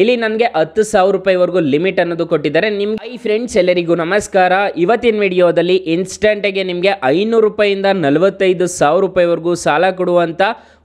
ಇಲ್ಲಿ ನನಗೆ 10,000 ರೂಪಾಯಿವರೆಗೂ ಲಿಮಿಟ್ ಅನ್ನೋದು ಕೊಟ್ಟಿದ್ದಾರೆ. ನಿಮ್ಮ ಹೈ ಫ್ರೆಂಡ್ಸ್, ಎಲ್ಲರಿಗೂ ನಮಸ್ಕಾರ. ಇವತ್ತಿನ ವಿಡಿಯೋದಲ್ಲಿ ಇನ್ಸ್ಟೆಂಟಾಗಿ ನಿಮಗೆ 500 ರೂಪಾಯಿಂದ 45,000 ರೂಪಾಯಿವರೆಗೂ ಸಾಲ ಕೊಡುವಂಥ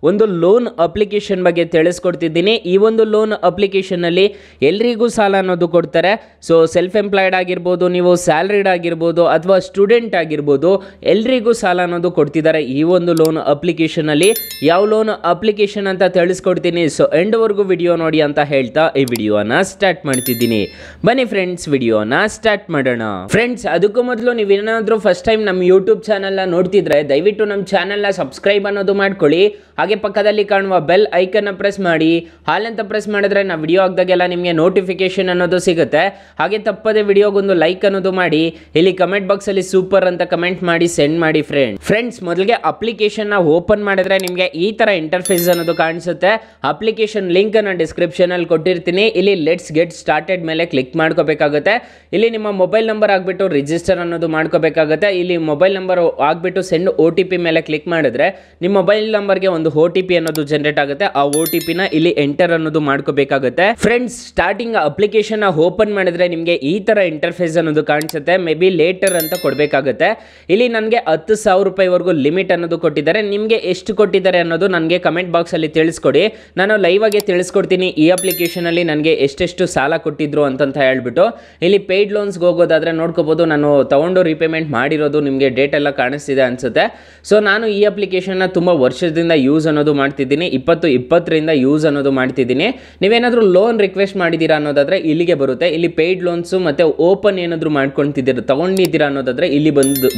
ಒಂದು ಲೋನ್ ಅಪ್ಲಿಕೇಶನ್ ಬಗ್ಗೆ ತಿಳಿಸ್ಕೊಡ್ತಿದ್ದೀನಿ. ಈ ಒಂದು ಲೋನ್ ಅಪ್ಲಿಕೇಶನ್ನಲ್ಲಿ ಎಲ್ರಿಗೂ ಸಾಲ ಅನ್ನೋದು ಕೊಡ್ತಾರೆ. ಸೊ ಸೆಲ್ಫ್ ಎಂಪ್ಲಾಯ್ಡ್ ಆಗಿರ್ಬೋದು, ನೀವು ಸ್ಯಾಲ್ರಿಡ್ ಆಗಿರ್ಬೋದು ಅಥವಾ ಸ್ಟೂಡೆಂಟ್ ಆಗಿರ್ಬೋದು, ಎಲ್ರಿಗೂ ಸಾಲ ಅನ್ನೋದು ಕೊಡ್ತಿದ್ದಾರೆ ಈ ಒಂದು ಲೋನ್ ಅಪ್ಲಿಕೇಶನಲ್ಲಿ. ಯಾವ ಲೋನ್ ಅಪ್ಲಿಕೇಶನ್ ಅಂತ ತಿಳಿಸ್ಕೊಡ್ತೀನಿ. ಸೊ ಎಂಡ್ವರೆಗೂ ವಿಡಿಯೋ ನೋಡಿ ಅಂತ ಹೇಳ್ತಾ ಈ ವಿಡಿಯೋನ ಸ್ಟಾರ್ಟ್ ಮಾಡ್ತಿದ್ದೀನಿ. ಬನ್ನಿ ಫ್ರೆಂಡ್ಸ್, ವಿಡಿಯೋನ ಸ್ಟಾರ್ಟ್ ಮಾಡೋಣ. ಫ್ರೆಂಡ್ಸ್, ಅದಕ್ಕೂ ಮೊದಲು ನೀವೇನಾದರೂ ಫಸ್ಟ್ ಟೈಮ್ ನಮ್ಮ ಯೂಟ್ಯೂಬ್ ಚಾನಲ್ನ ನೋಡ್ತಿದ್ರೆ ದಯವಿಟ್ಟು ನಮ್ಮ ಚಾನಲ್ನ ಸಬ್ಸ್ಕ್ರೈಬ್ ಅನ್ನೋದು ಮಾಡ್ಕೊಳ್ಳಿ. ಹಾಗೆ ಪಕ್ಕದಲ್ಲಿ ಕಾಣುವ ಬೆಲ್ ಐಕನ್ನ ಪ್ರೆಸ್ ಮಾಡಿ. ಹಾಲಂತ ಪ್ರೆಸ್ ಮಾಡಿದ್ರೆ ನಾವು ವಿಡಿಯೋ ಹಾಕಿದಾಗೆಲ್ಲ ನಿಮಗೆ ನೋಟಿಫಿಕೇಶನ್ ಅನ್ನೋದು ಸಿಗುತ್ತೆ. ಹಾಗೆ ತಪ್ಪದೆ ವಿಡಿಯೋಗೊಂದು ಲೈಕ್ ಅನ್ನೋದು ಮಾಡಿ. ಇಲ್ಲಿ ಕಮೆಂಟ್ ಬಾಕ್ಸಲ್ಲಿ ಸೂಪರ್ ಅಂತ ಕಮೆಂಟ್ ಮಾಡಿ ಸೆಂಡ್ ಮಾಡಿ ಫ್ರೆಂಡ್ಸ್. ಮೊದಲಿಗೆ ಅಪ್ಲಿಕೇಶನ್ನ ಓಪನ್ ಮಾಡಿದ್ರೆ ನಿಮಗೆ ಈ ಥರ ಇಂಟರ್ಫೇಸ್ ಅನ್ನೋದು ಕಾಣಿಸುತ್ತೆ. ಅಪ್ಲಿಕೇಶನ್ ಲಿಂಕ್ ಅನ್ನು ಡಿಸ್ಕ್ರಿಪ್ಷನಲ್ಲಿ ಕೊಟ್ಟಿರ್ತೀನಿ. ಇಲ್ಲಿ ಲೆಟ್ಸ್ ಗೆಟ್ ಸ್ಟಾರ್ಟೆಡ್ ಮೇಲೆ ಕ್ಲಿಕ್ ಮಾಡ್ಕೋಬೇಕಾಗುತ್ತೆ. ಇಲ್ಲಿ ನಿಮ್ಮ ಮೊಬೈಲ್ ನಂಬರ್ ಆಗಿಬಿಟ್ಟು ರಿಜಿಸ್ಟರ್ ಅನ್ನೋದು ಮಾಡ್ಕೋಬೇಕಾಗುತ್ತೆ. ಇಲ್ಲಿ ಮೊಬೈಲ್ ನಂಬರ್ ಆಗಿಬಿಟ್ಟು ಸೆಂಡ್ OTP ಮೇಲೆ ಕ್ಲಿಕ್ ಮಾಡಿದ್ರೆ ನಿಮ್ಮ ಮೊಬೈಲ್ ನಂಬರ್ಗೆ ಒಂದು OTP ಅನ್ನೋದು ಜನರೇಟ್ ಆಗುತ್ತೆ. ಆ OTP ನ ಇಲ್ಲಿ ಎಂಟರ್ ಅನ್ನೋದು ಮಾಡ್ಕೋಬೇಕಾಗುತ್ತೆ. ಫ್ರೆಂಡ್ಸ್, ಸ್ಟಾರ್ಟಿಂಗ್ ಅಪ್ಲಿಕೇಶನ್ ಓಪನ್ ಮಾಡಿದ್ರೆ ನಿಮಗೆ ಈ ತರ ಇಂಟರ್ಫೇಸ್ ಅನ್ನೋದು ಕಾಣಿಸುತ್ತೆ. ಮೇ ಬಿ ಲೇಟರ್ ಅಂತ ಕೊಡಬೇಕಾಗುತ್ತೆ. ಇಲ್ಲಿ ನನಗೆ 10,000 ರೂಪಾಯಿವರೆಗೂ ಲಿಮಿಟ್ ಅನ್ನೋದು ಕೊಟ್ಟಿದ್ದಾರೆ. ನಿಮಗೆ ಎಷ್ಟು ಕೊಟ್ಟಿದ್ದಾರೆ ಅನ್ನೋದು ನನಗೆ ಕಮೆಂಟ್ ಬಾಕ್ಸ್ ಅಲ್ಲಿ ತಿಳಿಸ್ಕೊಡಿ. ನಾನು ಲೈವ್ ಆಗಿ ತಿಳಿಸ್ಕೊಡ್ತೀನಿ ಈ ಅಪ್ಲಿಕೇಶನ್ ಅಲ್ಲಿ ನನಗೆ ಎಷ್ಟೆಷ್ಟು ಸಾಲ ಕೊಟ್ಟಿದ್ರು ಅಂತ ಹೇಳ್ಬಿಟ್ಟು. ಇಲ್ಲಿ ಪೇಯ್ಡ್ ಲೋನ್ಸ್ಗೆ ಹೋಗೋದಾದ್ರೆ ನೋಡ್ಕೋಬಹುದು. ನಾನು ತಗೊಂಡು ರೀಪೇಮೆಂಟ್ ಮಾಡಿರೋದು ನಿಮಗೆ ಡೇಟ್ ಎಲ್ಲ ಕಾಣಿಸ್ತಿದೆ ಅನ್ಸುತ್ತೆ. ಸೊ ನಾನು ಈ ಅಪ್ಲಿಕೇಶನ್ ತುಂಬಾ ವರ್ಷದಿಂದ ಯೂಸ್ ಅನ್ನೋದು ಮಾಡ್ತಿದ್ದೀನಿ. 2020ರಿಂದ ಯೂಸ್ ಅನ್ನೋದು ಮಾಡ್ತಿದ್ದೀನಿ. ನೀವೇನಾದ್ರೂ ಲೋನ್ ರಿಕ್ವೆಸ್ಟ್ ಮಾಡಿದ್ದೀರಾ ಅನ್ನೋದಾದ್ರೆ ಇಲ್ಲಿಗೆ ಬರುತ್ತೆ. ಇಲ್ಲಿ ಪೇಯ್ಡ್ ಲೋನ್ಸ್ ಮತ್ತೆ ಓಪನ್ ಏನಾದ್ರು ಮಾಡ್ಕೊಂತಿದ್ದೀರಾ ತಗೊಂಡಿದ್ದೀರಾ ಅನ್ನೋದಾದ್ರೆ ಇಲ್ಲಿ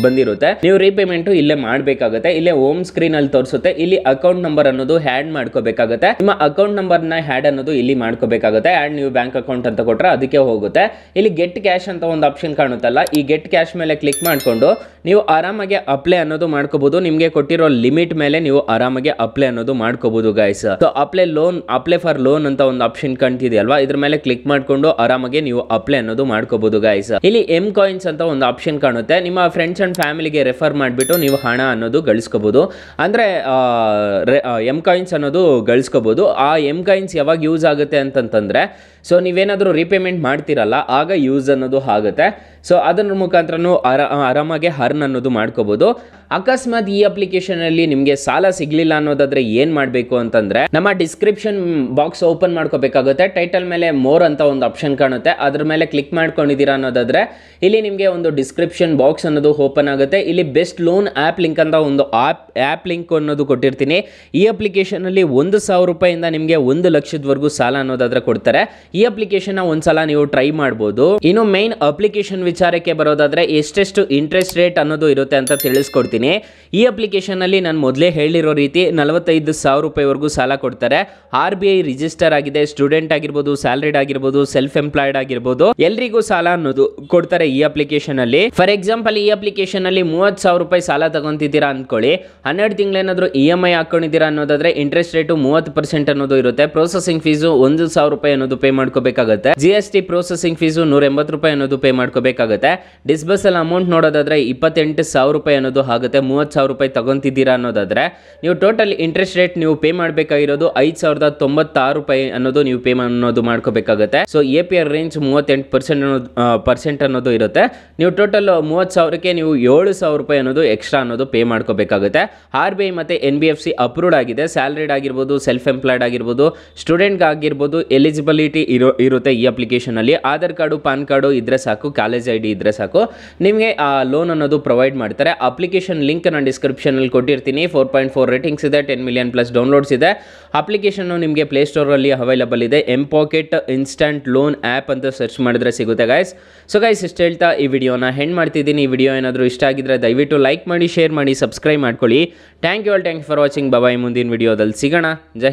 ಬಂದಿರುತ್ತೆ. ನೀವು ರೀಪೇಮೆಂಟ್ ಇಲ್ಲೇ ಮಾಡಬೇಕಾಗುತ್ತೆ. ಇಲ್ಲೇ ಹೋಮ್ ಸ್ಕ್ರೀನ್ ಅಲ್ಲಿ ತೋರಿಸುತ್ತೆ. ಇಲ್ಲಿ ಅಕೌಂಟ್ ನಂಬರ್ ಅನ್ನೋದು ಹ್ಯಾಡ್ ಮಾಡ್ಕೋಬೇಕಾಗುತ್ತೆ. ನಿಮ್ಮ ಅಕೌಂಟ್ ನಂಬರ್ ನ ಹ್ಯಾಡ್ ಅನ್ನೋದು ಇಲ್ಲಿ ಮಾಡ್ಕೋಬೇಕಾಗುತ್ತೆ. ಆಡ್ ನೀವು ಬ್ಯಾಂಕ್ ಅಕೌಂಟ್ ಅಂತ ಕೊಟ್ರೆ ಅದಕ್ಕೆ ಹೋಗುತ್ತೆ. ಇಲ್ಲಿ ಗೆಟ್ ಕ್ಯಾಶ್ ಅಂತ ಒಂದು ಆಪ್ಷನ್ ಕಾಣುತ್ತಲ್ಲ, ಈ ಗೆಟ್ ಕ್ಯಾಶ್ ಮೇಲೆ ಕ್ಲಿಕ್ ಮಾಡ್ಕೊಂಡು ನೀವು ಆರಾಮಾಗಿ ಅಪ್ಲೈ ಅನ್ನೋದು ಮಾಡ್ಕೋಬಹುದು. ನಿಮಗೆ ಕೊಟ್ಟಿರೋ ಲಿಮಿಟ್ ಮೇಲೆ ನೀವು ಆರಾಮಾಗಿ ಅಪ್ಲೈ ಅನ್ನೋದು ಮಾಡ್ಕೋಬಹುದು guys. So apply for loan ಅಂತ ಒಂದು ಆಪ್ಷನ್ ಕಾಣ್ತಿದೆಯಲ್ವಾ, ಇದ್ರ ಮೇಲೆ ಕ್ಲಿಕ್ ಮಾಡ್ಕೊಂಡು ಆರಾಮಾಗಿ ನೀವು ಅಪ್ಲೈ ಅನ್ನೋದು ಮಾಡ್ಕೋಬಹುದು ಗೈಸ್. ಇಲ್ಲಿ ಎಂ ಕಾಯಿನ್ಸ್ ಅಂತ ಒಂದು ಆಪ್ಷನ್ ಕಾಣುತ್ತೆ. ನಿಮ್ಮ ಫ್ರೆಂಡ್ಸ್ ಅಂಡ್ ಫ್ಯಾಮಿಲಿಗೆ ರೆಫರ್ ಮಾಡಿಬಿಟ್ಟು ನೀವು ಹಣ ಅನ್ನೋದು ಗಳಿಸ್ಕೋಬಹುದು. ಅಂದ್ರೆ ಎಂ ಕಾಯಿನ್ಸ್ ಅನ್ನೋದು ಗಳಿಸ್ಕೋಬಹುದು. ಆ ಎಂ ಕಾಯಿನ್ಸ್ ಯಾವಾಗ ಯೂಸ್ ಆಗುತ್ತೆ ಅಂತಂತಂದ್ರೆ, ಸೊ ನೀವೇನಾದರೂ ರೀಪೇಮೆಂಟ್ ಮಾಡ್ತಿರಲ್ಲ ಆಗ ಯೂಸ್ ಅನ್ನೋದು ಆಗುತ್ತೆ. ಸೊ ಅದರ ಮುಖಾಂತರ ಆರಾಮಾಗಿ ಹರ್ನ್ ಅನ್ನೋದು ಮಾಡ್ಕೋಬಹುದು. ಅಕಸ್ಮಾತ್ ಈ ಅಪ್ಲಿಕೇಶನ್ ಅಲ್ಲಿ ನಿಮಗೆ ಸಾಲ ಸಿಗ್ಲಿಲ್ಲ ಅನ್ನೋದಾದ್ರೆ ಏನ್ ಮಾಡಬೇಕು ಅಂತಂದ್ರೆ, ನಮ್ಮ ಡಿಸ್ಕ್ರಿಪ್ಷನ್ ಬಾಕ್ಸ್ ಓಪನ್ ಮಾಡ್ಕೋಬೇಕಾಗುತ್ತೆ. ಟೈಟಲ್ ಮೇಲೆ ಮೋರ್ ಅಂತ ಒಂದು ಆಪ್ಷನ್ ಕಾಣುತ್ತೆ. ಅದ್ರ ಮೇಲೆ ಕ್ಲಿಕ್ ಮಾಡ್ಕೊಂಡಿದ್ದೀರಾ ಅನ್ನೋದಾದ್ರೆ ಇಲ್ಲಿ ನಿಮಗೆ ಒಂದು ಡಿಸ್ಕ್ರಿಪ್ಷನ್ ಬಾಕ್ಸ್ ಅನ್ನೋದು ಓಪನ್ ಆಗುತ್ತೆ. ಇಲ್ಲಿ ಬೆಸ್ಟ್ ಲೋನ್ ಆ್ಯಪ್ ಲಿಂಕ್ ಅಂತ ಒಂದು ಆ್ಯಪ್ ಲಿಂಕ್ ಅನ್ನೋದು ಕೊಟ್ಟಿರ್ತೀನಿ. ಈ ಅಪ್ಲಿಕೇಶನ್ ಅಲ್ಲಿ 1,000 ರೂಪಾಯಿಂದ ನಿಮಗೆ 1 ಲಕ್ಷದವರೆಗೂ ಸಾಲ ಅನ್ನೋದಾದ್ರೆ ಕೊಡ್ತಾರೆ. ಈ ಅಪ್ಲಿಕೇಶನ್ ಒಂದ್ಸಲ ನೀವು ಟ್ರೈ ಮಾಡಬಹುದು. ಇನ್ನು ಮೈನ್ ಅಪ್ಲಿಕೇಶನ್ ವಿಚಾರಕ್ಕೆ ಬರೋದಾದ್ರೆ ಎಷ್ಟೆಷ್ಟು ಇಂಟ್ರೆಸ್ಟ್ ರೇಟ್ ಅನ್ನೋದು ಇರುತ್ತೆ ಅಂತ ತಿಳಿಸ್ಕೊಡ್ತೀನಿ. ಈ ಅಪ್ಲಿಕೇಶನ್ ಅಲ್ಲಿ ನಾನು ಮೊದಲೇ ಹೇಳಿರೋ ರೀತಿ 45,000 ರೂಪಾಯಿವರೆಗೂ ಸಾಲ ಕೊಡ್ತಾರೆ. RBI ರಿಜಿಸ್ಟರ್ ಆಗಿದೆ. ಸ್ಟೂಡೆಂಟ್ ಆಗಿರ್ಬೋದು, ಸ್ಯಾಲರಿಡ್ ಆಗಿರ್ಬೋದು, ಸೆಲ್ಫ್ ಎಂಪ್ಲಾಯ್ಡ್ ಆಗಿರ್ಬೋದು, ಎಲ್ರಿಗೂ ಸಾಲ ಅನ್ನೋದು ಕೊಡ್ತಾರೆ ಈ ಅಪ್ಲಿಕೇಶನ್ ಅಲ್ಲಿ. ಫಾರ್ ಎಕ್ಸಾಂಪಲ್, ಈ ಅಪ್ಲಿಕೇಶನ್ ಅಲ್ಲಿ 30,000 ರೂಪಾಯಿ ಸಾಲ ತಗೊಂತಿದ್ದೀರಾ ಅನ್ಕೊಳ್ಳಿ. 12 ತಿಂಗಳೇನಾದ್ರೂ EMI ಹಾಕೊಂಡಿದ್ದೀರಾ ಅನ್ನೋದಾದ್ರೆ ಇಂಟ್ರೆಸ್ಟ್ ರೇಟು 30% ಅನ್ನೋದು ಇರುತ್ತೆ. ಪ್ರೊಸೆಸಿಂಗ್ ಫೀಸು 1,000 ರೂಪಾಯಿ ಅನ್ನೋದು ಪೇ ಮಾಡ್ಕೋಬೇಕಾಗುತ್ತೆ. GST ಪ್ರೊಸೆಸಿಂಗ್ ಫೀಸು 180 ರೂಪಾಯಿ ಅನ್ನೋದು ಪೇ ಮಾಡ್ಕೋಬೇಕಾಗುತ್ತೆ. ಡಿಸ್ಬರ್ಸಲ್ ಅಮೌಂಟ್ ನೋಡೋದಾದ್ರೆ 28,000 ರೂಪಾಯಿ ಅನ್ನೋದು ಆಗುತ್ತೆ. 30,000 ರೂಪಾಯಿ ತಗೊಂತಿದ್ದೀರಾ ಅನ್ನೋದಾದ್ರೆ ನೀವು ಟೋಟಲ್ ಇಂಟ್ರೆಸ್ಟ್ ರೇಟ್ ನೀವು ಪೇ ಮಾಡಬೇಕಾಗಿರೋದು 5,096 ರೂಪಾಯಿ ಅನ್ನೋದು ನೀವು ಪೇ ಅನ್ನೋದು ಮಾಡ್ಕೋಬೇಕಾಗುತ್ತೆ. ಸೊ APR ರೇಂಜ್ 38% ಅನ್ನೋದು ಇರುತ್ತೆ. ನೀವು ಟೋಟಲ್ 30,000ಕ್ಕೆ ನೀವು 7,000 ರೂಪಾಯಿ ಅನ್ನೋದು ಎಕ್ಸ್ಟ್ರಾ ಅನ್ನೋದು ಪೇ ಮಾಡ್ಕೋಬೇಕಾಗುತ್ತೆ. RBI ಮತ್ತೆ NBFC ಅಪ್ರೂವ್ಡ್ ಆಗಿದೆ. ಸ್ಯಾಲರಿಡ್ ಆಗಿರ್ಬೋದು, ಸೆಲ್ಫ್ ಎಂಪ್ಲಾಯ್ಡ್ ಆಗಿರ್ಬೋದು, ಸ್ಟೂಡೆಂಟ್ ಆಗಿರ್ಬೋದು, ಎಲಿಜಿಬಿಲಿಟಿ ಇರುತ್ತೆ ಈ ಅಪ್ಲಿಕೇಶನ್ ಅಲ್ಲಿ. ಆಧಾರ್ ಕಾರ್ಡು, ಪಾನ್ ಕಾರ್ಡು ಇದ್ರೆ ಸಾಕು, ಕಾಲೇಜ್ ID ಇದ್ರೆ ಸಾಕು, ನಿಮಗೆ ಆ ಲೋನ್ ಅನ್ನೋದು ಪ್ರೊವೈಡ್ ಮಾಡ್ತಾರೆ. ಅಪ್ಲಿಕೇಶನ್ ಲಿಂಕ್ ನಾನು ಡಿಸ್ಕ್ರಿಪ್ಷನ್ ಅಲ್ಲಿ ಕೊಟ್ಟಿರ್ತೀನಿ. 4.4 ರೇಟಿಂಗ್ಸ್ ಇದೆ, 10 ಮಿಲಿಯನ್ ಪ್ಲಸ್ ಡೌನ್ಲೋಡ್ಸ್ ಇದೆ. ಅಪ್ಲಿಕೇಶನ್ ನಿಮಗೆ ಪ್ಲೇಸ್ಟೋರ್ ಅಲ್ಲಿ ಅವೈಲಬಲ್ ಇದೆ. M-Pocket ಇನ್ಸ್ಟಂಟ್ ಲೋನ್ ಆ್ಯಪ್ ಅಂತ ಸರ್ಚ್ ಮಾಡಿದ್ರೆ ಸಿಗುತ್ತೆ ಗೈಸ್. ಸೊ ಗೈಸ್, ಇಷ್ಟು ಹೇಳ್ತಾ ಈ ವಿಡಿಯೋನ ಹೆಂಡ್ ಮಾಡ್ತಿದ್ದೀನಿ. ಈ ವಿಡಿಯೋ ಏನಾದರೂ ಇಷ್ಟ ಆಗಿದ್ರೆ ದಯವಿಟ್ಟು ಲೈಕ್ ಮಾಡಿ, ಶೇರ್ ಮಾಡಿ, ಸಬ್ಸ್ಕ್ರೈಬ್ ಮಾಡ್ಕೊಳ್ಳಿ. Thank you for watching. Bye. ಮುಂದಿನ ವಿಡಿಯೋದಲ್ಲಿ ಸಿಗೋಣ. ಜೈ ಹಿಂದ್.